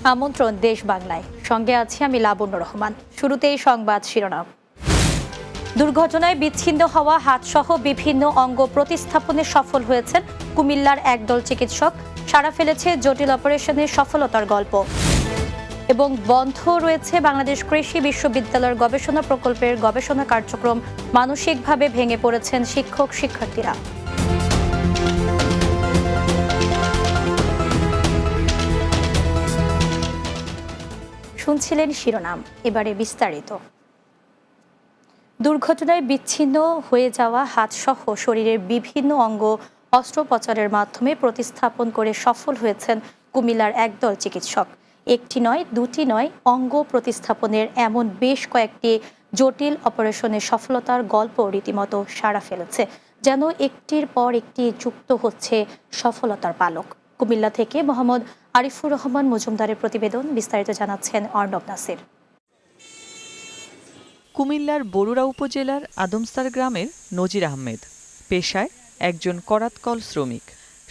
আমন্ত্রণ দেশ বাংলায়, সঙ্গে আছি আমি লাবণ্য রহমান। শুরুতেই সংবাদ শিরোনাম। দুর্ঘটনায় বিচ্ছিন্ন হওয়া হাতসহ বিভিন্ন অঙ্গ প্রতিস্থাপনে সফল হয়েছেন কুমিল্লার একদল চিকিৎসক। সাড়া ফেলেছে জটিল অপারেশনের সফলতার গল্প। এবং বন্ধ রয়েছে বাংলাদেশ কৃষি বিশ্ববিদ্যালয়ের গবেষণা প্রকল্পের গবেষণা কার্যক্রম। মানসিকভাবে ভেঙে পড়েছেন শিক্ষক শিক্ষার্থীরা। শুনছিলেন শিরোনাম, এবারে বিস্তারিত। দুর্ঘটনায় বিচ্ছিন্ন হয়ে যাওয়া হাতসহ শরীরের বিভিন্ন অঙ্গ অস্ত্রোপচারের মাধ্যমে প্রতিস্থাপন করে সফল হয়েছেন কুমিল্লার একদল চিকিৎসক। একটি নয়, দুটি নয়, অঙ্গ প্রতিস্থাপনের এমন বেশ কয়েকটি জটিল অপারেশনের সফলতার গল্প রীতিমতো সাড়া ফেলেছে, যেন একটির পর একটি যুক্ত হচ্ছে সফলতার পালক। কুমিল্লা থেকে মোহাম্মদ আরিফুর রহমান মজুমদারের প্রতিবেদন, বিস্তারিত জানাচ্ছেন অর্ণব নাসির। কুমিল্লার বরুড়া উপজেলার আদমস্তার গ্রামের নজির আহমেদ পেশায় একজন করাতকল শ্রমিক।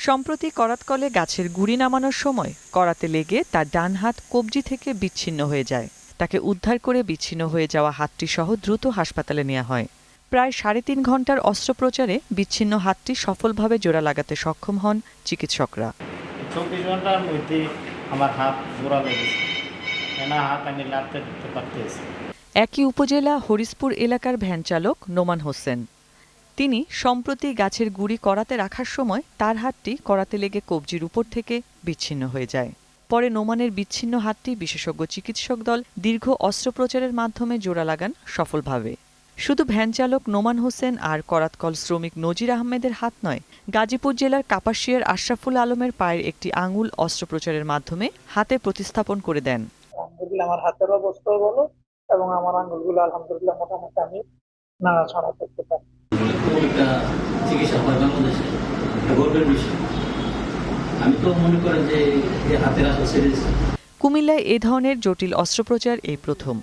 সম্প্রতি করাতকলে গাছের গুঁড়ি নামানোর সময় করাতে লেগে তার ডান হাত কবজি থেকে বিচ্ছিন্ন হয়ে যায়। তাকে উদ্ধার করে বিচ্ছিন্ন হয়ে যাওয়া হাতটি সহ দ্রুত হাসপাতালে নেওয়া হয়। প্রায় 3.5 ঘন্টার অস্ত্রোপচারে বিচ্ছিন্ন হাতটি সফলভাবে জোড়া লাগাতে সক্ষম হন চিকিৎসকরা। 24 ঘন্টার মধ্যে আমার হাত জোড়া লেগেছে, হাত আমি লাড়তে পারতেছি। একই উপজেলা হরিশপুর এলাকার ভ্যান চালক নোমান হোসেন, তিনি সম্প্রতি গাছের গুঁড়ি করাতে রাখার সময় তার হাতটি করাতে লেগে কবজির উপর থেকে বিচ্ছিন্ন হয়ে যায়। পরে নোমানের বিচ্ছিন্ন হাতটি বিশেষজ্ঞ চিকিৎসক দল দীর্ঘ অস্ত্রোপচারের মাধ্যমে জোড়া লাগান সফলভাবে। শুধু ভ্যান চালক নোমান হোসেন আর করাতকল শ্রমিক নজির আহমেদের হাত নয়, গাজীপুর জেলার কাপাসিয়ার আশরাফুল আলমের পায়ের একটি আঙুল অস্ত্রোপচারের মাধ্যমে হাতে প্রতিস্থাপন করে দেন। আমার হাতের অবস্থা বলো এবং আমার আঙুলগুলো আলহামদুলিল্লাহ মোটামুটি আমি নাড়াচাড়া করতে পারি। কুমিল্লায় এ ধরনের জটিল অস্ত্রোপচার এই প্রথম।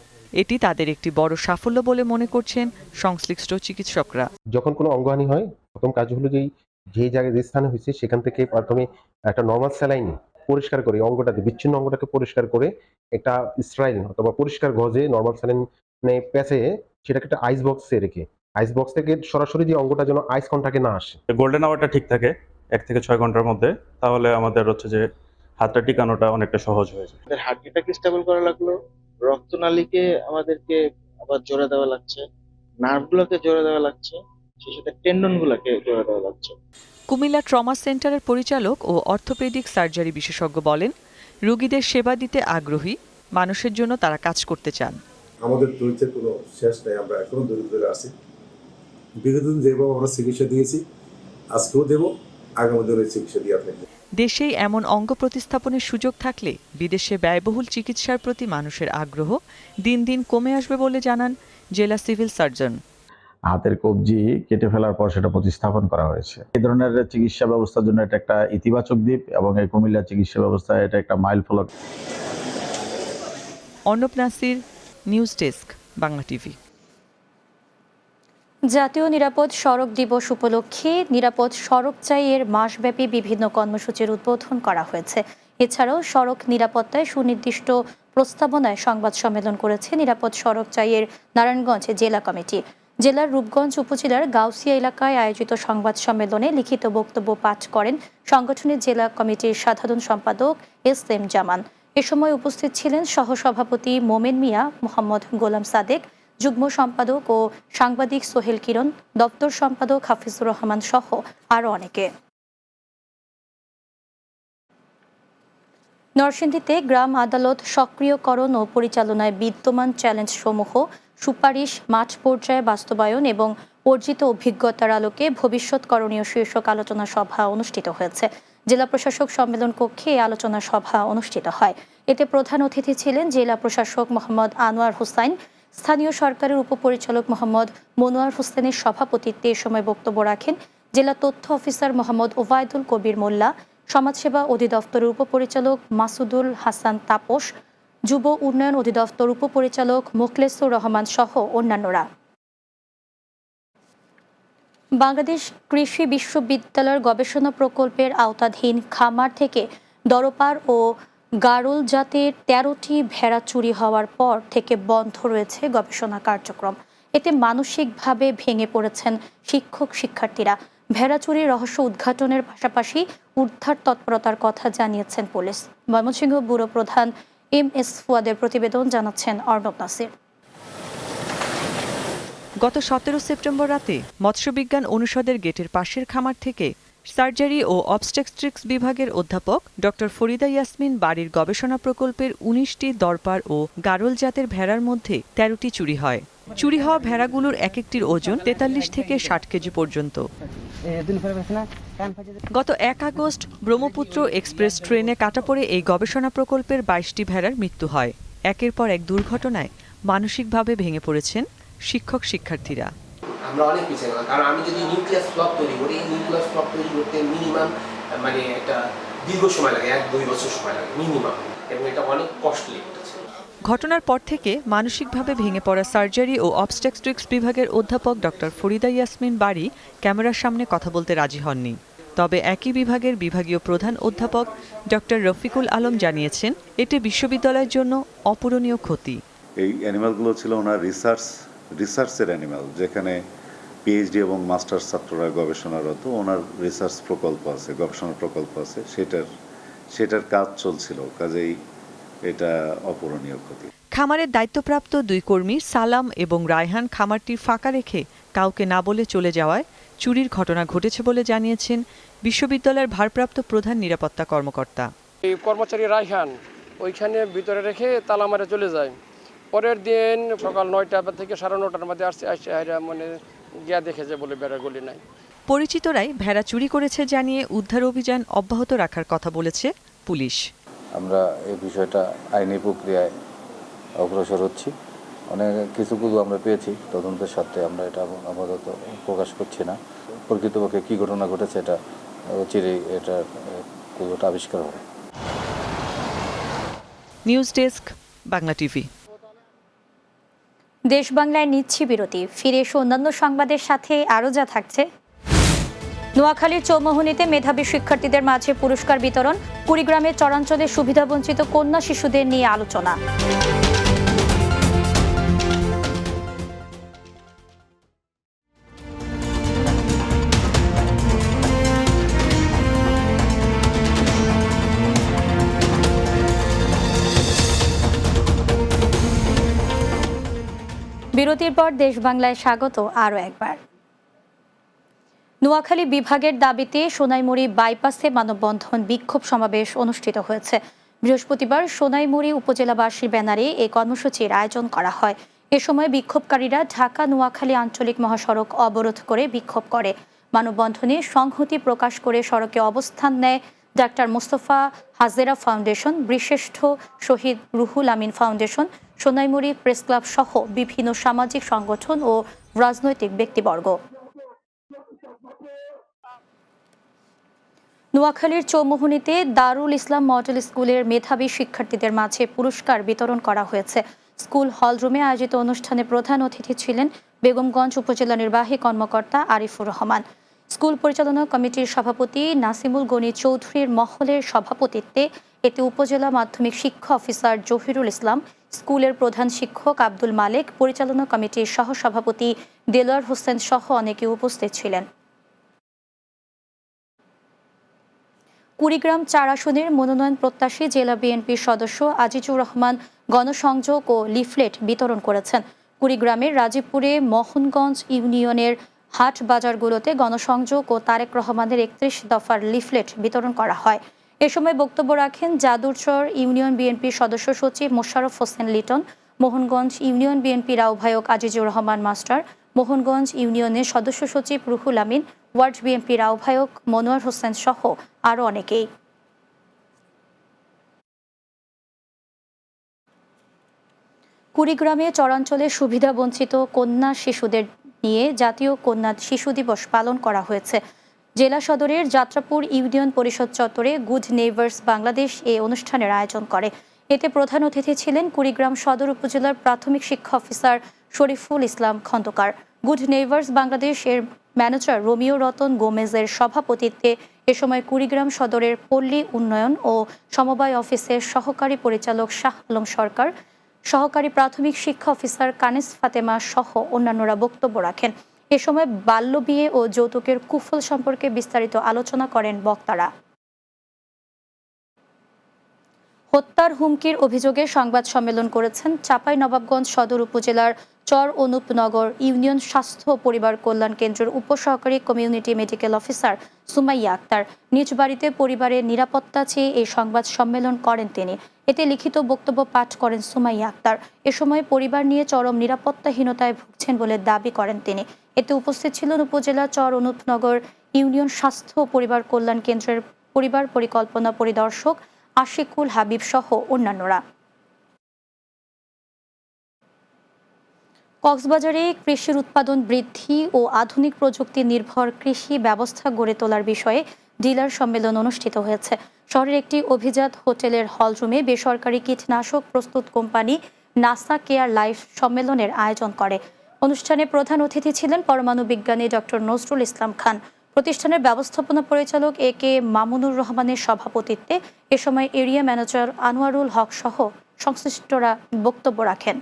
এটি তাদের একটি বড় সাফল্য বলে মনে করছেন সংশ্লিষ্ট চিকিৎসকরা। যখন কোনো অঙ্গহানি হয়, প্রথম কাজ হলো যে জায়গায় যে স্থানে হয়েছে সেখান থেকে প্রথমে একটা নর্মাল স্যালাইন পরিষ্কার করে অঙ্গটাকে, বিচ্ছিন্ন অঙ্গটাকে পরিষ্কার করে একটা স্টাইল অথবা পরিষ্কার গজে নর্মাল স্যালাইন প্যাচে সেটাকে একটা আইস বক্সে রেখে আইস বক্স থেকে সরাসরি যে অঙ্গটা যেন আইস কন্টাক্টে না আসে। গোল্ডেন আওয়ারটা ঠিক থাকে 1 থেকে 6 ঘন্টার মধ্যে, তাহলে আমাদের হচ্ছে যে হাতটা টিকানোটা অনেকটা সহজ হয়ে যায়। হার্টবিটটাকে স্টেবল করা লাগলো, রক্তনালীকে আমাদেরকে আবার জোড়া দেওয়া লাগছে, নার্ভগুলোকে জোড়া দেওয়া লাগছে, সেই সাথে টেন্ডনগুলোকে জোড়া দেওয়া লাগছে। কুমিল্লা ট্রমা সেন্টারের পরিচালক ও অর্থোপেডিক সার্জারি বিশেষজ্ঞ বলেন, রোগীদের সেবা দিতে আগ্রহী, মানুষের জন্য তারা কাজ করতে চান। আমাদের দরিদ্রের কোনো শেষ নেই, আমরা এখনো দরিদ্র আছি। বিগত দিন যেভাবে আমরা চিকিৎসা দিয়েছি, আজকেও দেব, আগামী দিনে চিকিৎসা দিয়ে থাকবো। দেশেই এমন অঙ্গ প্রতিস্থাপনের সুযোগ থাকলে বিদেশে ব্যয়বহুল চিকিৎসার প্রতি মানুষের আগ্রহ দিন দিন কমে আসবে বলে জানান জেলা সিভিল সার্জন। হাতের কবজি কেটে ফেলার পর সেটা প্রতিস্থাপন করা হয়েছে। এই ধরনের চিকিৎসা ব্যবস্থার জন্য এটা একটা ইতিবাচক দিক এবং এই কুমিল্লা চিকিৎসা ব্যবস্থা এটা একটা মাইল ফলক। Arnab Nasir, news desk, Bangla TV. জাতীয় নিরাপদ সড়ক দিবস উপলক্ষে নিরাপদ সড়ক চাই এর মাসব্যাপী বিভিন্ন কর্মসূচির উদ্বোধন করা হয়েছে। এছাড়াও সড়ক নিরাপত্তায় সুনির্দিষ্ট প্রস্তাবনায় সংবাদ সম্মেলন করেছে নিরাপদ সড়ক চাই এর নারায়ণগঞ্জ জেলা কমিটি। জেলার রূপগঞ্জ উপজেলার গাউসিয়া এলাকায় আয়োজিত সংবাদ সম্মেলনে লিখিত বক্তব্য পাঠ করেন সংগঠনের জেলা কমিটির সাধারণ সম্পাদক এস.এম. জামান। এ সময় উপস্থিত ছিলেন সহসভাপতি মোমেন মিয়া, মোহাম্মদ গোলাম সাদেক, যুগ্ম সম্পাদক ও সাংবাদিক সোহেল কিরণ, দপ্তর সম্পাদক হাফিজুর রহমান সহ আরও অনেকে। নরসিংদীতে গ্রাম আদালত সক্রিয়করণ ও পরিচালনায় বিদ্যমান চ্যালেঞ্জ সমূহ সুপারিশ মাঠ পর্যায়ে বাস্তবায়ন এবং অর্জিত অভিজ্ঞতার আলোকে ভবিষ্যৎ করণীয় শীর্ষক আলোচনা সভা অনুষ্ঠিত হয়েছে। জেলা প্রশাসক সম্মেলন কক্ষে এই আলোচনা সভা অনুষ্ঠিত হয়। এতে প্রধান অতিথি ছিলেন জেলা প্রশাসক মোহাম্মদ আনোয়ার হোসাইন। স্থানীয় সরকারের উপপরিচালক মোহাম্মদ মনোয়ার হোসেনের সভাপতিত্বে এ সময় বক্তব্য রাখেন জেলা তথ্য অফিসার মোহাম্মদ ওবায়দুল কবির মোল্লা, সমাজসেবা অধিদপ্তরের উপপরিচালক মাসুদুল হাসান তাপস, যুব উন্নয়ন অধিদপ্তর উপপরিচালক মোখলেসুর রহমান সহ অন্যান্যরা। বাংলাদেশ কৃষি বিশ্ববিদ্যালয়ের গবেষণা প্রকল্পের আওতাধীন খামার থেকে দরপার ও গারল জাতের ১৩টি ভেড়া চুরি হওয়ার পর থেকে বন্ধ রয়েছে গবেষণা কার্যক্রম। এতে মানসিকভাবে ভেঙে পড়েছেন শিক্ষক শিক্ষার্থীরা। ভেড়া চুরির রহস্য উদ্ঘাটনের পাশাপাশি উদ্ধার তৎপরতার কথা জানিয়েছেন পুলিশ। ময়মনসিংহ ব্যুরো প্রধান MS ফুয়াদের প্রতিবেদন, জানাচ্ছেন অর্ণব নাসির। গত 17 সেপ্টেম্বর রাতে মৎস্যবিজ্ঞান অনুষদের গেটের পাশের খামার থেকে সার্জারি ও অবস্টেট্রিক্স বিভাগের অধ্যাপক ডক্টর ফরিদা ইয়াসমিন বাড়ির গবেষণা প্রকল্পের ১৯টি দরপার ও গারল জাতের ভেড়ার মধ্যে ১৩টি চুরি হয়। চুরি হওয়া ভেড়াগুলোর এক একটির ওজন ৪৩ থেকে ৬০ কেজি পর্যন্ত। গত ১ আগস্ট ব্রহ্মপুত্র এক্সপ্রেস ট্রেনে কাটা পড়ে এই গবেষণা প্রকল্পের ২২টি ভেড়ার মৃত্যু হয়। একের পর এক দুর্ঘটনায় মানসিকভাবে ভেঙে পড়েছেন শিক্ষক শিক্ষার্থীরা। আমরা অনেক পিছিয়ে গেলাম, কারণ আমি যদি নিউক্লিয়াস ব্লক তৈরি করি, এই নিউক্লিয়াস ব্লক তৈরি করতে মিনিমাম একটা দীর্ঘ সময় লাগে, ১-২ বছর সময় লাগে মিনিমাম, এবং এটা অনেক কস্টলি। ঘটনার পর থেকে মানসিকভাবে ভেঙে পড়া সার্জারি ও অবস্টেট্রিক্স বিভাগের অধ্যাপক ডক্টর ফরিদা ইয়াসমিন বাড়ি ক্যামেরার সামনে কথা বলতে রাজি হননি। তবে একই বিভাগের বিভাগীয় প্রধান অধ্যাপক ডক্টর রফিকুল আলম জানিয়েছেন, এটি বিশ্ববিদ্যালয়ের জন্য অপূরণীয় ক্ষতি। এই অ্যানিমালগুলো ছিল ওনার রিসার্চের অ্যানিমাল, যেখানে পিএইচডি এবং মাস্টার্স ছাত্ররা গবেষণারত। ওনার রিসার্চ প্রকল্প আছে, গবেষণা প্রকল্প আছে, সেটার কাজ চলছিল, কাজেই এটা অপূরণীয় ক্ষতি। খামারের দায়িত্বপ্রাপ্ত ২ কর্মী সালাম এবং রায়হান খামারটি ফাঁকা রেখে কাউকে না বলে চলে যাওয়ায় চুরির ঘটনা ঘটেছে বলে জানিয়েছেন বিশ্ববিদ্যালয়ের ভারপ্রাপ্ত প্রধান নিরাপত্তা কর্মকর্তা। এই কর্মচারী রায়হান ওইখানে ভিতরে রেখে তালা মারে চলে যায়। পরের দিন সকাল ৯টা থেকে ৯:৩০টার মধ্যে আসছে, গিয়া দেখেছে বলে বেড়াগুলি নাই। পরিচিতরাই ভেড়া চুরি করেছে জানিয়ে উদ্ধার অভিযান অব্যাহত রাখার কথা বলেছে পুলিশ। আমরা এই বিষয়টা আইনি প্রক্রিয়ায় অগ্রসর হচ্ছি। অনেক কিছুগুলো আমরা পেয়েছি, তদন্তের সাথে আমরা এটা আপাতত প্রকাশ করছি না। প্রকৃতপক্ষে কী ঘটনা ঘটেছে এটা চিরেই এটার কুলোটা আবিষ্কার হবে। News desk, Bangla TV. দেশ বাংলায় নিচ্ছি বিরতি, ফিরে এসে অন্যান্য সংবাদের সাথে আরও যা থাকছে। নোয়াখালীর চৌমুহনীতে মেধাবী শিক্ষার্থীদের মাঝে পুরস্কার বিতরণ, কুড়িগ্রামের চরাঞ্চলে সুবিধাবঞ্চিত কন্যা শিশুদের নিয়ে আলোচনা। বিরতির পর দেশ বাংলায় স্বাগত আরও একবার। নোয়াখালী বিভাগের দাবিতে সোনাইমুড়ি বাইপাসে মানববন্ধন বিক্ষোভ সমাবেশ অনুষ্ঠিত হয়েছে। বৃহস্পতিবার সোনাইমুড়ি উপজেলাবাসীর ব্যানারে এই কর্মসূচির আয়োজন করা হয়। এ সময় বিক্ষোভকারীরা ঢাকা নোয়াখালী আঞ্চলিক মহাসড়ক অবরোধ করে বিক্ষোভ করে। মানববন্ধনে সংহতি প্রকাশ করে সড়কে অবস্থান নেয় ডাক্তার মোস্তফা হাজেরা ফাউন্ডেশন, বীরশ্রেষ্ঠ শহীদ Ruhul Amin foundation, Sonaimuri press club সহ বিভিন্ন সামাজিক সংগঠন ও রাজনৈতিক ব্যক্তিবর্গ। নোয়াখালীর চৌমুহনীতে দারুল ইসলাম মডেল স্কুলের মেধাবী শিক্ষার্থীদের মাঝে পুরস্কার বিতরণ করা হয়েছে। স্কুল হলরুমে আয়োজিত অনুষ্ঠানে প্রধান অতিথি ছিলেন বেগমগঞ্জ উপজেলা নির্বাহী কর্মকর্তা আরিফুর রহমান। স্কুল পরিচালনা কমিটির সভাপতি নাসিমুল গনি চৌধুরীর মহলের সভাপতিত্বে এতে উপজেলা মাধ্যমিক শিক্ষা অফিসার জহিরুল ইসলাম, স্কুলের প্রধান শিক্ষক আব্দুল মালেক, পরিচালনা কমিটির সহসভাপতি দেলোয়ার হোসেন সহ অনেকে উপস্থিত ছিলেন। কুড়িগ্রাম ৪ আসনের মনোনয়ন প্রত্যাশী জেলা বিএনপির সদস্য আজিজুর রহমান গণসংযোগ ও লিফলেট বিতরণ করেছেন। কুড়িগ্রামের রাজীবপুরে মোহনগঞ্জ ইউনিয়নের হাট বাজারগুলোতে গণসংযোগ ও তারেক রহমানের ৩১ দফার লিফলেট বিতরণ করা হয়। এ সময় বক্তব্য রাখেন জাদুরচর ইউনিয়ন বিএনপির সদস্য সচিব মোশাররফ হোসেন লিটন, মোহনগঞ্জ ইউনিয়ন বিএনপির আহ্বায়ক আজিজুর রহমান মাস্টার, মোহনগঞ্জ ইউনিয়নের সদস্য সচিব রুহুল আমিন, ওয়ার্ড বিএনপির আহ্বায়ক মনোয়ার হোসেন সহ আরও অনেকেই। কুড়িগ্রামে চরাঞ্চলে সুবিধাবঞ্চিত কন্যা শিশুদের নিয়ে জাতীয় কন্যা শিশু দিবস পালন করা হয়েছে। জেলা সদরের যাত্রাপুর ইউনিয়ন পরিষদ চত্বরে গুড নেইবার্স বাংলাদেশ এই অনুষ্ঠানের আয়োজন করে। এতে প্রধান অতিথি ছিলেন কুড়িগ্রাম সদর উপজেলার প্রাথমিক শিক্ষা officer Shariful Islam Khandakar. Good neighbours Bangladesh এর ম্যানেজার রোমিও রতন গোমেজের সভাপতিত্বে এ সময় কুড়িগ্রাম সদরের পল্লী উন্নয়ন ও সমবায় অফিসের সহকারী পরিচালক শাহ আলম সরকার, সহকারী প্রাথমিক শিক্ষা অফিসার কানিস ফাতেমা সহ অন্যান্যরা বক্তব্য রাখেন। এ সময় বাল্যবিয়ে ও যৌতুকের কুফল সম্পর্কে বিস্তারিত আলোচনা করেন বক্তারা। হত্যার হুমকির অভিযোগে সংবাদ সম্মেলন করেছেন চাঁপাইনবাবগঞ্জ সদর উপজেলার চর অনুপনগর ইউনিয়ন স্বাস্থ্য ও পরিবার কল্যাণ কেন্দ্রের উপসহকারী community medical officer Sumaiya Akter. নিজ বাড়িতে পরিবারের নিরাপত্তা চেয়ে এই সংবাদ সম্মেলন করেন তিনি। এতে লিখিত বক্তব্য পাঠ করেন সুমাইয়া আক্তার। এ সময় পরিবার নিয়ে চরম নিরাপত্তাহীনতায় ভুগছেন বলে দাবি করেন তিনি। এতে উপস্থিত ছিলেন উপজেলা চর অনুপনগর ইউনিয়ন স্বাস্থ্য ও পরিবার কল্যাণ কেন্দ্রের পরিবার পরিকল্পনা পরিদর্শক আশিকুল হাবিব সহ অন্যান্যরা। কক্সবাজারে কৃষির উৎপাদন বৃদ্ধি ও আধুনিক প্রযুক্তি নির্ভর কৃষি ব্যবস্থা গড়ে তোলার বিষয়ে ডিলার সম্মেলন অনুষ্ঠিত হয়েছে। শহরের একটি অভিজাত হোটেলের হলরুমে বেসরকারি কীটনাশক প্রস্তুত কোম্পানি নাসা কেয়ার লাইফ সম্মেলনের আয়োজন করে। অনুষ্ঠানে প্রধান অতিথি ছিলেন পরমাণু বিজ্ঞানী ডক্টর নজরুল ইসলাম খান। প্রতিষ্ঠানের ব্যবস্থাপনা পরিচালক এ কে মামুনুর রহমানের সভাপতিত্বে এ সময় এরিয়া ম্যানেজার আনোয়ারুল হক সহ সংশ্লিষ্টরা বক্তব্য রাখেন।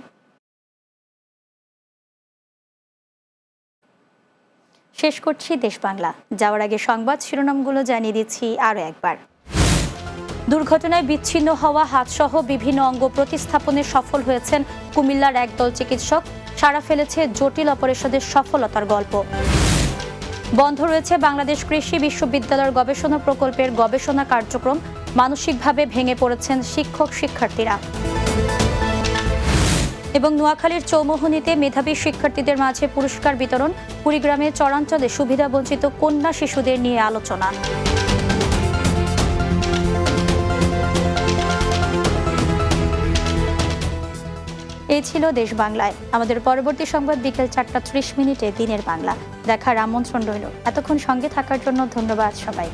শেষ করছি দেশ বাংলা। যাওয়ার আগে সংবাদ শিরোনামগুলো জানিয়ে দিচ্ছি আরও একবার। দুর্ঘটনায় বিচ্ছিন্ন হওয়া হাতসহ বিভিন্ন অঙ্গ প্রতিস্থাপনে সফল হয়েছেন কুমিল্লার একদল চিকিৎসক। সাড়া ফেলেছে জটিল অপারেশনের সফলতার গল্প। বন্ধ রয়েছে বাংলাদেশ কৃষি বিশ্ববিদ্যালয়ের গবেষণা প্রকল্পের গবেষণা কার্যক্রম। মানসিকভাবে ভেঙে পড়েছেন শিক্ষক শিক্ষার্থীরা। এবং নোয়াখালীর চৌমুহনীতে মেধাবী শিক্ষার্থীদের মাঝে পুরস্কার বিতরণ। কুড়িগ্রামে চরাঞ্চলে সুবিধাবঞ্চিত কন্যা শিশুদের নিয়ে আলোচনা। এই ছিল দেশ বাংলায়। আমাদের পরবর্তী সংবাদ বিকেল 4:30 দিনের বাংলা দেখার আমন্ত্রণ রইল। এতক্ষণ সঙ্গে থাকার জন্য ধন্যবাদ সবাই।